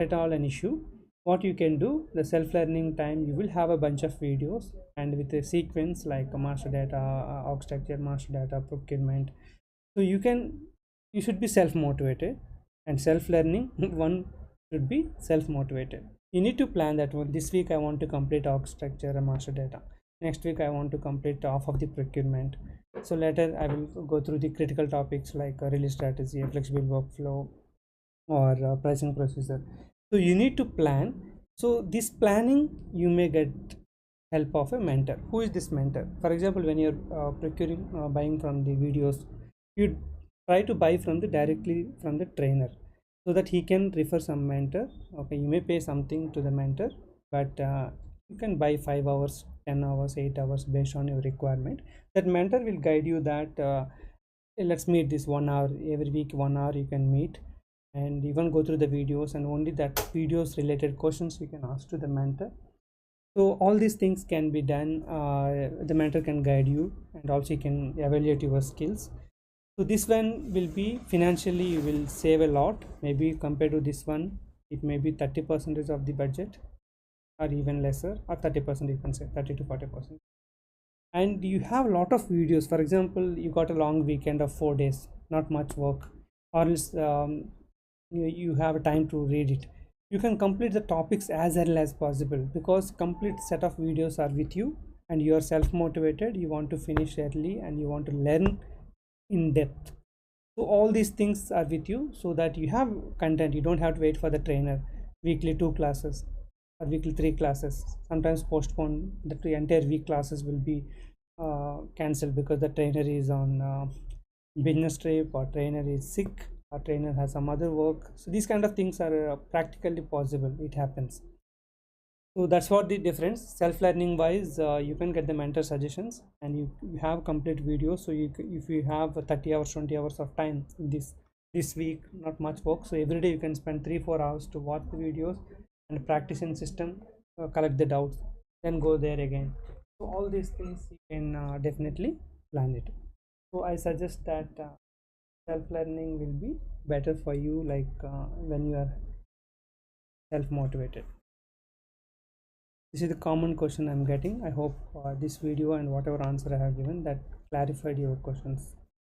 at all an issue, what you can do, the self-learning time, you will have a bunch of videos and with a sequence like a master data, org structure, master data, procurement. So you should be self-motivated, and self-learning one should be self-motivated. You need to plan that one. This week I want to complete org structure and master data. Next week I want to complete half of the procurement. So later I will go through the critical topics like release strategy, a flexible workflow, or pricing procedure. So you need to plan. So this planning, you may get help of a mentor. Who is this mentor? For example, when you're procuring buying from the videos, you try to buy from the directly from the trainer, so that he can refer some mentor. Okay, you may pay something to the mentor, but you can buy 5 hours, 10 hours, 8 hours based on your requirement. That mentor will guide you that let's meet this 1 hour every week. 1 hour you can meet, and even go through the videos, and only that videos related questions you can ask to the mentor. So all these things can be done. The mentor can guide you, and also you can evaluate your skills. So this one will be financially, you will save a lot. Maybe compared to this one, it may be 30% of the budget, or even lesser, or 30%, you can say 30 to 40%. And you have a lot of videos. For example, you got a long weekend of 4 days, not much work, or else you have time to read it. You can complete the topics as early as possible, because complete set of videos are with you, and you are self motivated, you want to finish early, and you want to learn in depth. So all these things are with you, so that you have content. You don't have to wait for the trainer. Weekly 2 classes or weekly 3 classes, sometimes postpone. The entire week classes will be cancelled because the trainer is on business trip, or trainer is sick, or trainer has some other work. So these kind of things are practically possible, it happens. So that's what the difference. Self-learning wise, you can get the mentor suggestions, and you have complete videos. So if you have 30 hours, 20 hours of time this week, not much work, so every day you can spend 3-4 hours to watch the videos and practice in system, collect the doubts, then go there again. So all these things you can definitely plan it. So I suggest that self-learning will be better for you, like when you are self-motivated. This is the common question I'm getting. I hope this video and whatever answer I have given, that clarified your questions.